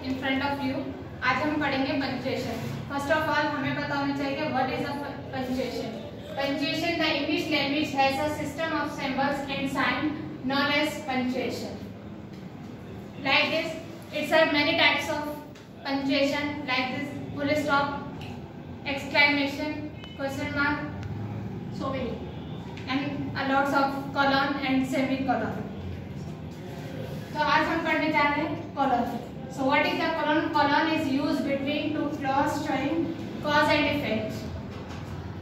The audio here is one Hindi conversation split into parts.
in front of you. आज हम पढ़ेंगे punctuation. First of all, हमें पता होना चाहिए कि what is a punctuation. Punctuation, the English language has a system of symbols and signs known as punctuation. Like this, it's a many types of punctuation like this: full stop, exclamation, question mark, so many, and a lots of colon and semicolon. तो आज हम पढ़ने जा रहे हैं colon. So what is the colon? Colon is used between two clause showing cause and effect.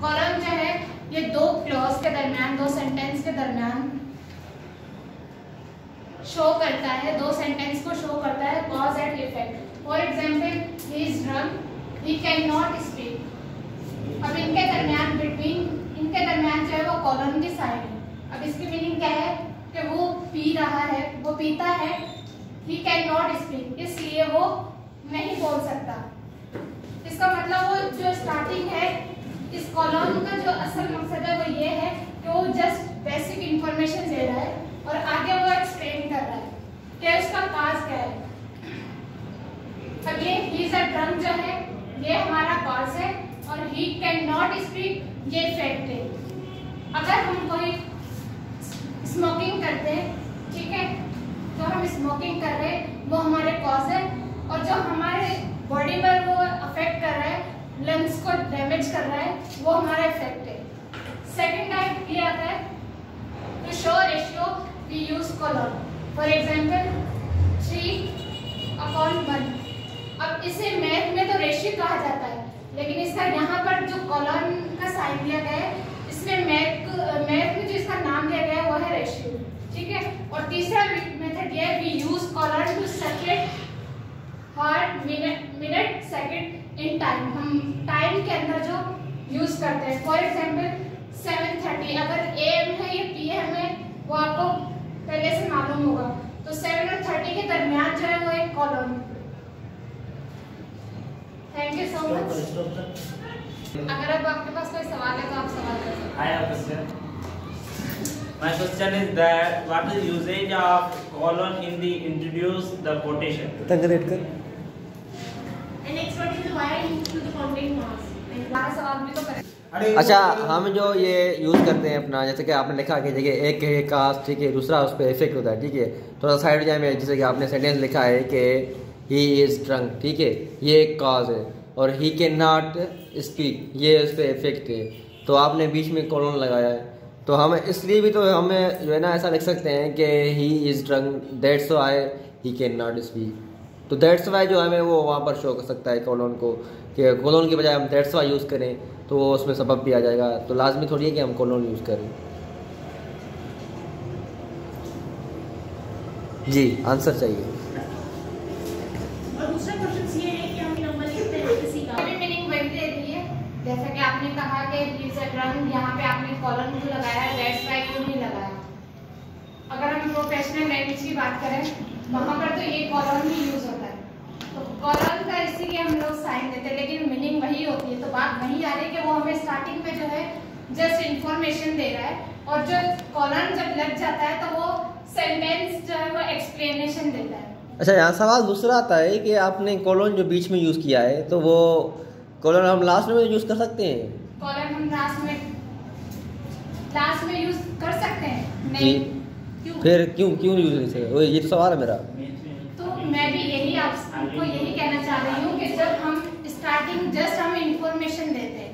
Colon जो है ये दो clause के दरमियान, दो sentence के दरमियान शो करता है, दो सेंटेंस को शो करता है cause and effect. For example, he is drunk, he cannot speak. अब इनके दरमियान इनके दरमियान जो है वो कॉलन की साइड है. अब इसकी मीनिंग क्या है कि वो पी रहा है, वो पीता है, he cannot speak, इसलिए वो नहीं बोल सकता. इसका मतलब वो जो स्टार्टिंग है इस कॉलम का जो असल मकसद है वो ये है कि वो जस्ट बेसिक इंफॉर्मेशन दे रहा है और आगे वो एक्सप्लेन कर रहा है कि उसका काज क्या है. अब ये he is a drunk जो है ये हमारा काज है और he cannot speak ये फैक्ट है. अगर हम कोई स्मोकिंग करते हैं, ठीक है, तो हम स्मोकिंग कर रहे हैं वो हमारे कॉज है, और जो हमारे बॉडी पर वो अफेक्ट कर रहा है, लंग्स को डैमेज कर रहा है, वो हमारा इफेक्ट है. सेकंड टाइप ये आता है to show ratio we use column. For example 3/1. अब इसे मैथ में तो रेशियो कहा जाता है, लेकिन इसका यहाँ पर जो कॉलम का साइन दिया गया है इसमें मैथ में जो इसका नाम दिया गया है वो है रेशियो, ठीक है. और तीसरा मेथड ये है we use column to separate hour minute second in time. हम टाइम के अंदर जो यूज करते हैं. फॉर एग्जांपल 7:30 अगर AM है या PM है वो आपको पहले से मालूम होगा, तो 7 और 30 के दरमियान जो है वो एक column. Thank you so much. अगर अब आपके पास कोई सवाल है तो आप सवाल कर सकते हैं. I have a question. My question is that what is usage of colon in the introduce the quotation? And next one is why to the counting marks. हमारा सवाल भी तो करें. अच्छा, हम जो ये यूज़ करते हैं अपना, जैसे कि आपने लिखा कि जगह एक है कास्ट, ठीक है, दूसरा उस पर इफेक्ट होता है, ठीक है. थोड़ा साइड जाए में, जैसे कि आपने सेंटेंस लिखा है कि ही इज़ ड्रंक, ठीक है, ये एक काज है, और ही कैन नॉट स्पीक ये उस पर इफेक्ट है. तो आपने बीच में कॉलन लगाया है, तो हम इसलिए भी तो हमें जो है ना ऐसा लिख सकते हैं कि he is drunk that's why he can not speak. तो दैट्स वाई जो हमें वो वहाँ पर शो कर सकता है कॉलन को, कि कॉलन की बजाय हम दैट्स वाई यूज़ करें तो उसमें सबब भी आ जाएगा. तो लाजमी थोड़ी है कि हम कॉलन यूज़ करें. जी, आंसर चाहिए. और दूसरा क्वेश्चन ये है कि हम नंबर लिखते हैं किसी का भी मीनिंग वही दे रही है. जैसा कि आपने कहा कि ही इज अ ड्रंक, यहाँ पे आपने कॉलन क्यों लगाया है, दैट्स व्हाई क्यों नहीं लगाया. अगर हम प्रोफेशनल लैंग्वेज की बात करें वहाँ पर तो ये कॉलन ही यूज होता है. तो कॉलन का इसीलिए हम लोग साइन देते हैं, लेकिन मीनिंग वही होती है. तो बात वही आ रही है कि वो हमें स्टार्टिंग में जो है जस्ट इंफॉर्मेशन दे रहा है, और जो कॉलन जब लग जाता है तो वो सेंटेंस जो है वो एक्सप्लेनेशन देता है. अच्छा, यहाँ सवाल दूसरा आता है कि आपने कॉलन जो बीच में यूज़ किया है, तो वो कॉलन हम लास्ट में यूज़ कर सकते हैं. कॉलन हम लास्ट में यूज कर सकते हैं? नहीं. क्यों? फिर क्यों यूज़ नहीं सकते? ये तो सवाल है मेरा. तो मैं भी यही आपको यही कहना चाह रही हूँ कि जब हम स्टार्टिंग जस्ट हम इंफॉर्मेशन देते हैं,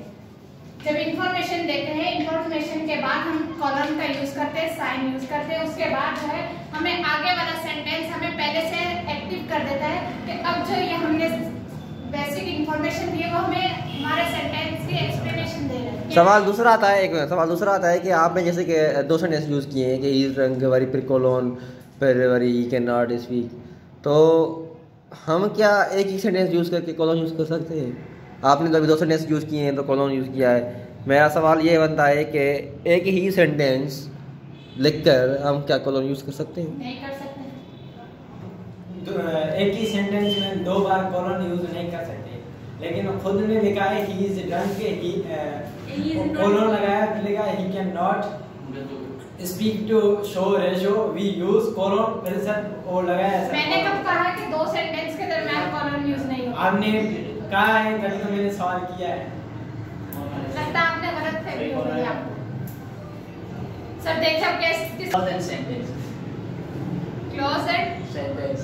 जब इंफॉर्मेशन देते हैं, इंफॉर्मेशन के बाद हम कॉलम का यूज करते हैं, साइन यूज करते हैं, उसके बाद जो है हमें आगे वाला सेंटेंस हमें पहले से एक्टिव कर देता है कि अब जो ये हमने बेसिक इंफॉर्मेशन दी है वो हमें हमारे सेंटेंस की एक्सप्लेनेशन दे रहा है. सवाल दूसरा आता है, एक मिनट, सवाल दूसरा आता है कि आपने जैसे कि दो सेंटेंस यूज़ किए हैं कि इस रंग वाली फिर कॉलन फिर वाली ही कैन नॉट स्पीक. तो हम क्या एक ही सेंटेंस यूज़ करके कॉलन यूज़ कर सकते हैं? आपने तो अभी दो सेंटेंस यूज़ किए हैं तो कॉलन यूज़ किया है. मेरा सवाल ये बनता है कि एक ही सेंटेंस लिखकर हम क्या कॉलन यूज़ कर सकते हैं? नहीं कर सकते. तो एक ही सेंटेंस में दो बार कॉलन यूज नहीं कर सकते, लेकिन खुद ने लिखा है ही इज ड्रंक, कॉलन लगाया, लिखा ही can not speak to show ratio we use colon, फिर सब वो लगाया. मैंने कब कहा कि दो सेंटेंस के दरमियान कॉलन आपने कहा है तभी तो मैंने सवाल किया है। लगता है आपने गलत फहमी हो गई आपको। सर देखिए अब किस Clause and sentence. Close and Sentence.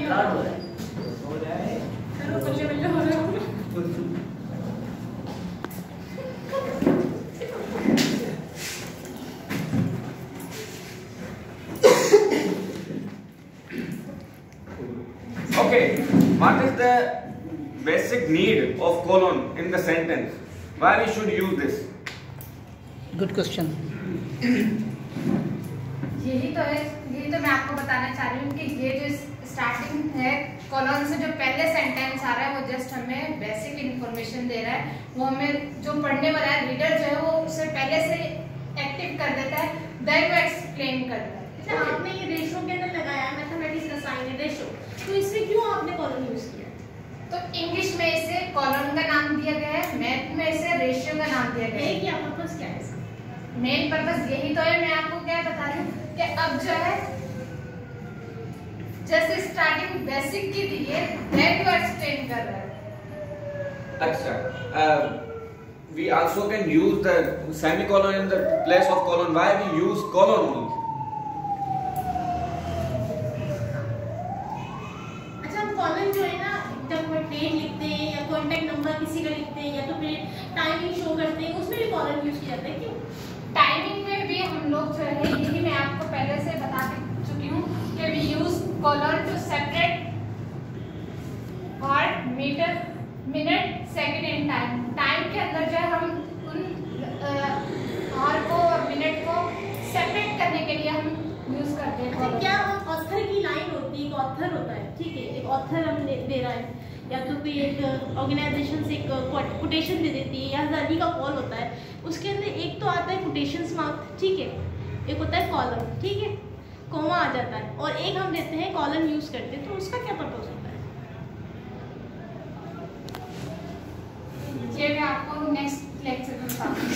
Start हो रहा है. हो जाए करो बल्ले बल्ले हो रहा है। Okay, what is the basic need of colon in the sentence? Why we should use this? Good question. यही तो मैं आपको बताना चाह रही हूँ कि ये जो स्टार्टिंग है कॉलन से जो पहले सेंटेंस आ रहा है वो जस्ट हमें बेसिक इंफॉर्मेशन दे रहा है। वो हमें जो पढ़ने वाला है रीडर जो है वो उसे पहले से एक्टिव कर देता है, देन वो एक्सप्लेन करता है। अच्छा, आपने ये रेशो के अंदर लगाया मैथमेटिक्स का साइन है रेशो, तो इसमें क्यों आपने कॉलम यूज किया? तो इंग्लिश में इसे कॉलम का नाम दिया गया है, मैथ में इसे रेशियो का नाम दिया गया है। क्या पर्पस क्या है इसका? मेन पर्पस यही तो है, मैं आपको क्या बता रही हूँ कि अब जो है जैसे स्टार्टिंग बेसिक की दी है देन वो एक्सप्लेन कर रहा है। अच्छा, we also can use the semicolon in the place of colon. Why we use colon only? अच्छा, हम कॉलम जो है ना जब कोई डेट लिखते हैं या कॉन्टैक्ट नंबर किसी का लिखते हैं या तो फिर टाइमिंग शो करते हैं उसमें भी कॉलम यूज किया जाता है। क्यों? टाइमिंग में भी हम लोग जो है यही मैं आपको पहले से बता चुकी हूँ कि we use column to separate word meter minute second and time. Time के अंदर जो है हम उन और को और मिनट को सेपरेट करने के लिए हम यूज करते हैं। अच्छा, क्या हम ऑथर की लाइन होती है, एक ऑथर होता है, ठीक है, एक ऑथर हम दे रहा है या तो कोई एक ऑर्गेनाइजेशन से एक कोटेशन दे देती है या हजारी का कॉल होता है, उसके अंदर एक तो आता है कोटेशंस मार्क, ठीक है, एक होता है कॉलम, ठीक है, कोमा आ जाता है, और एक हम देते हैं कॉलम यूज करते हैं, तो उसका क्या पर्पस होता है? ये मैं आपको नेक्स्ट लेक्चर में बताऊंगी।